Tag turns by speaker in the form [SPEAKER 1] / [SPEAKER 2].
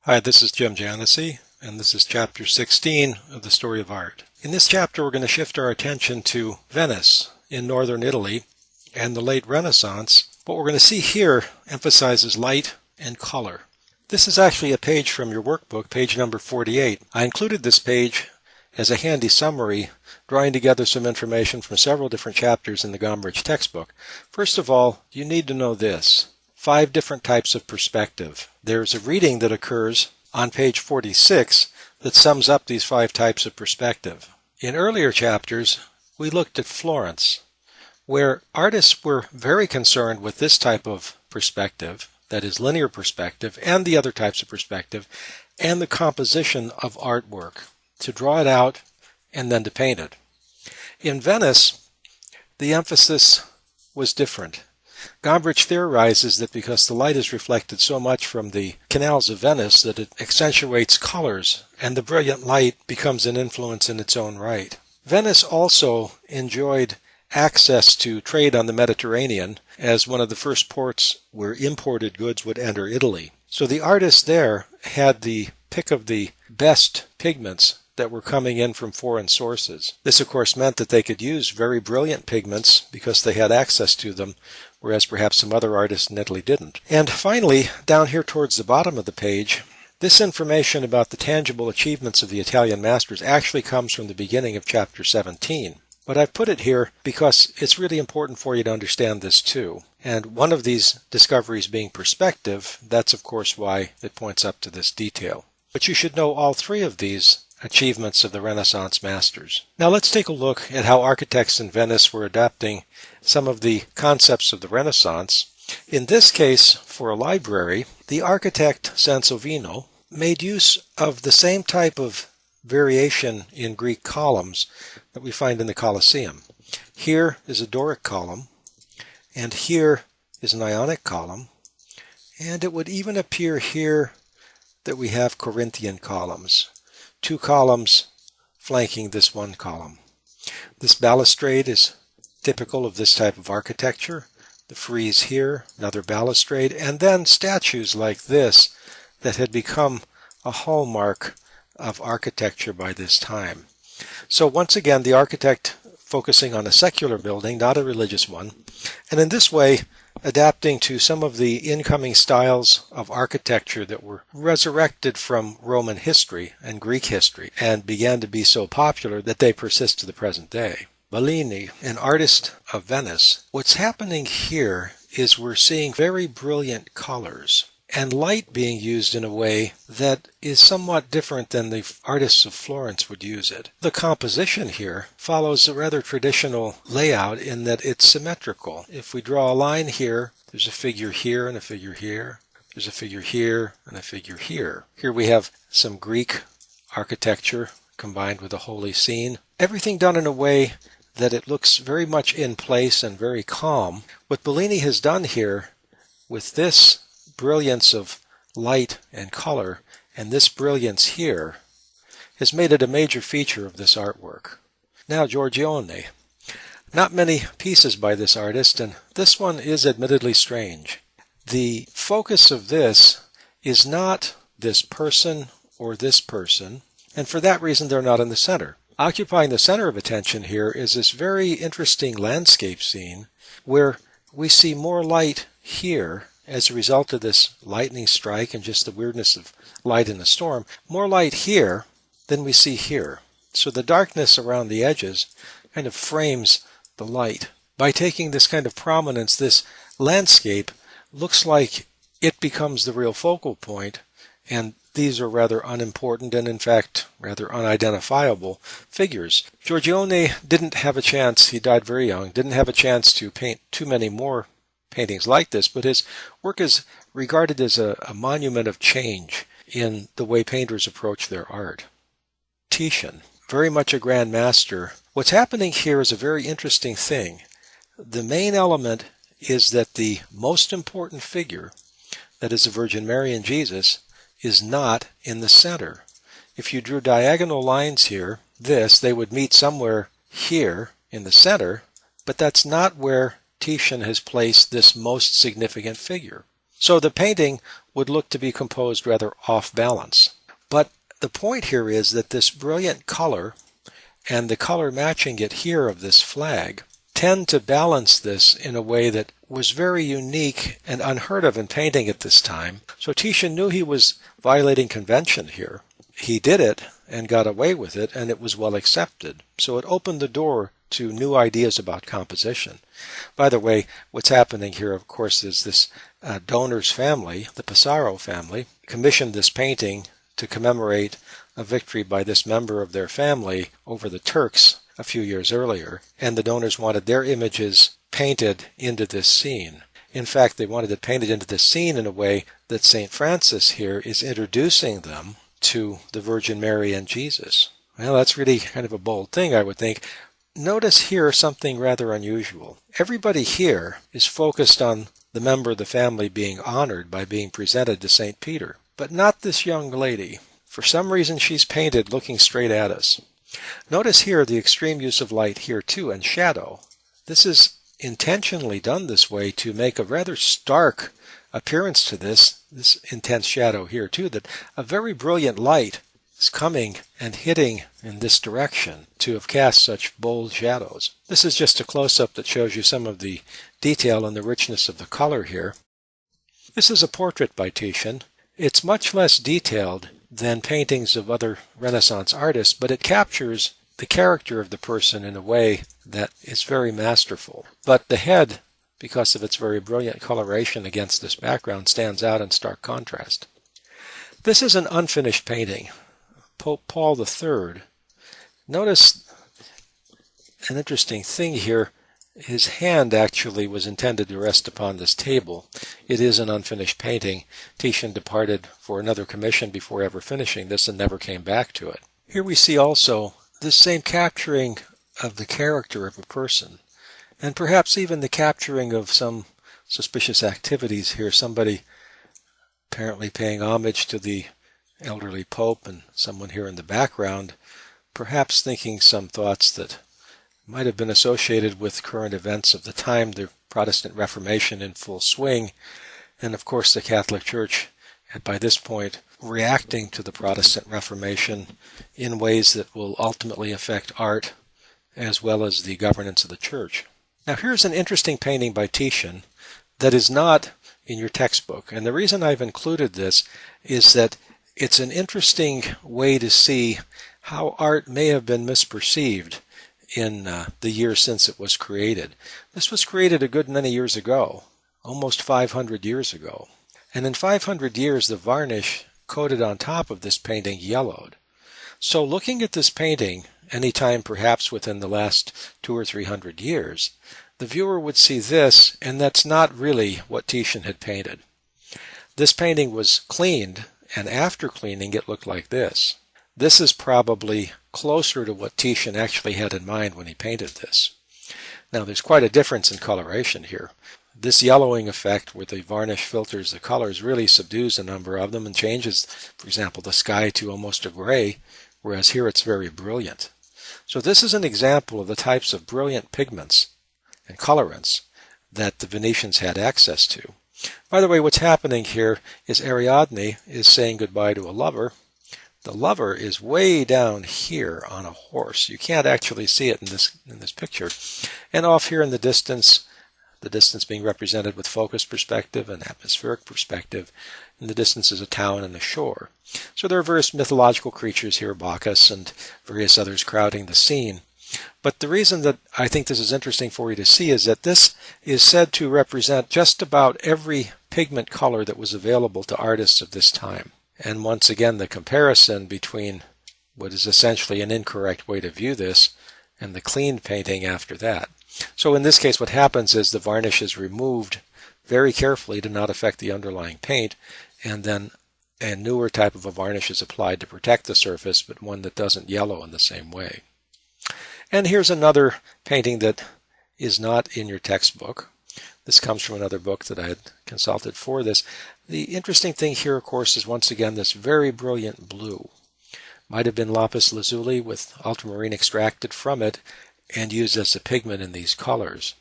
[SPEAKER 1] Hi, this is Jim Janossy, and this is Chapter 16 of the Story of Art. In this chapter, we're going to shift our attention to Venice in northern Italy and the late Renaissance. What we're going to see here emphasizes light and color. This is actually a page from your workbook, page number 48. I included this page as a handy summary, drawing together some information from several different chapters in the Gombrich textbook. First of all, you need to know this. 5 different types of perspective. There's a reading that occurs on page 46 that sums up these 5 types of perspective. In earlier chapters, we looked at Florence, where artists were very concerned with this type of perspective, that is linear perspective, and the other types of perspective, and the composition of artwork, to draw it out and then to paint it. In Venice, the emphasis was different. Gombrich theorizes that because the light is reflected so much from the canals of Venice that it accentuates colors, and the brilliant light becomes an influence in its own right. Venice also enjoyed access to trade on the Mediterranean as one of the first ports where imported goods would enter Italy. So the artists there had the pick of the best pigments that were coming in from foreign sources. This, of course, meant that they could use very brilliant pigments because they had access to them, whereas perhaps some other artists in Italy didn't. And finally, down here towards the bottom of the page, this information about the tangible achievements of the Italian masters actually comes from the beginning of chapter 17. But I've put it here because it's really important for you to understand this too. And one of these discoveries being perspective, that's of course why it points up to this detail. But you should know all 3 of these achievements of the Renaissance masters. Now let's take a look at how architects in Venice were adapting some of the concepts of the Renaissance. In this case, for a library, the architect Sansovino made use of the same type of variation in Greek columns that we find in the Colosseum. Here is a Doric column, and here is an Ionic column, and it would even appear here that we have Corinthian columns. 2 columns flanking this one column. This balustrade is typical of this type of architecture. The frieze here, another balustrade, and then statues like this that had become a hallmark of architecture by this time. So once again, the architect focusing on a secular building, not a religious one, and in this way adapting to some of the incoming styles of architecture that were resurrected from Roman history and Greek history and began to be so popular that they persist to the present day. Bellini, an artist of Venice, what's happening here is we're seeing very brilliant colors and light being used in a way that is somewhat different than the artists of Florence would use it. The composition here follows a rather traditional layout in that it's symmetrical. If we draw a line here, there's a figure here and a figure here. There's a figure here and a figure here. Here we have some Greek architecture combined with a holy scene. Everything done in a way that it looks very much in place and very calm. What Bellini has done here with this brilliance of light and color and this brilliance here has made it a major feature of this artwork. Now Giorgione. Not many pieces by this artist, and this one is admittedly strange. The focus of this is not this person or this person, and for that reason they're not in the center. Occupying the center of attention here is this very interesting landscape scene where we see more light here as a result of this lightning strike and just the weirdness of light in the storm, more light here than we see here. So the darkness around the edges kind of frames the light. By taking this kind of prominence, this landscape looks like it becomes the real focal point, and these are rather unimportant and in fact rather unidentifiable figures. Giorgione didn't have a chance, he died very young, didn't have a chance to paint too many more paintings like this, but his work is regarded as a monument of change in the way painters approach their art. Titian, very much a grand master. What's happening here is a very interesting thing. The main element is that the most important figure, that is the Virgin Mary and Jesus, is not in the center. If you drew diagonal lines here, they would meet somewhere here in the center, but that's not where Titian has placed this most significant figure. So the painting would look to be composed rather off balance. But the point here is that this brilliant color and the color matching it here of this flag tend to balance this in a way that was very unique and unheard of in painting at this time. So Titian knew he was violating convention here. He did it and got away with it, and it was well accepted. So it opened the door to new ideas about composition. By the way, what's happening here, of course, is this donor's family, the Pissarro family, commissioned this painting to commemorate a victory by this member of their family over the Turks a few years earlier, and the donors wanted their images painted into this scene. In fact, they wanted it painted into this scene in a way that St. Francis here is introducing them to the Virgin Mary and Jesus. Well, that's really kind of a bold thing, I would think. Notice here something rather unusual. Everybody here is focused on the member of the family being honored by being presented to St. Peter, but not this young lady. For some reason, she's painted looking straight at us. Notice here the extreme use of light here too, and shadow. This is intentionally done this way to make a rather stark appearance to this intense shadow here too, that a very brilliant light is coming and hitting in this direction to have cast such bold shadows. This is just a close-up that shows you some of the detail and the richness of the color here. This is a portrait by Titian. It's much less detailed than paintings of other Renaissance artists, but it captures the character of the person in a way that is very masterful. But the head, because of its very brilliant coloration against this background, stands out in stark contrast. This is an unfinished painting, Pope Paul III. Notice an interesting thing here. His hand actually was intended to rest upon this table. It is an unfinished painting. Titian departed for another commission before ever finishing this and never came back to it. Here we see also this same capturing of the character of a person, and perhaps even the capturing of some suspicious activities here. Somebody apparently paying homage to the elderly pope, and someone here in the background perhaps thinking some thoughts that might have been associated with current events of the time, the Protestant Reformation in full swing, and of course the Catholic Church at by this point reacting to the Protestant Reformation in ways that will ultimately affect art as well as the governance of the Church. Now here's an interesting painting by Titian that is not in your textbook, and the reason I've included this is that it's an interesting way to see how art may have been misperceived in the years since it was created. This was created a good many years ago, almost 500 years ago. And in 500 years, the varnish coated on top of this painting yellowed. So looking at this painting, any time perhaps within the last 200 or 300 years, the viewer would see this, and that's not really what Titian had painted. This painting was cleaned, and after cleaning it looked like this. This is probably closer to what Titian actually had in mind when he painted this. Now there's quite a difference in coloration here. This yellowing effect where the varnish filters the colors really subdues a number of them and changes, for example, the sky to almost a gray, whereas here it's very brilliant. So this is an example of the types of brilliant pigments and colorants that the Venetians had access to. By the way, what's happening here is Ariadne is saying goodbye to a lover. The lover is way down here on a horse. You can't actually see it in this picture. And off here in the distance being represented with focus perspective and atmospheric perspective, in the distance is a town and a shore. So there are various mythological creatures here, Bacchus and various others crowding the scene. But the reason that I think this is interesting for you to see is that this is said to represent just about every pigment color that was available to artists of this time. And once again, the comparison between what is essentially an incorrect way to view this and the clean painting after that. So in this case, what happens is the varnish is removed very carefully to not affect the underlying paint, and then a newer type of a varnish is applied to protect the surface, but one that doesn't yellow in the same way. And here's another painting that is not in your textbook. This comes from another book that I had consulted for this. The interesting thing here, of course, is once again this very brilliant blue. Might have been lapis lazuli with ultramarine extracted from it and used as a pigment in these colors.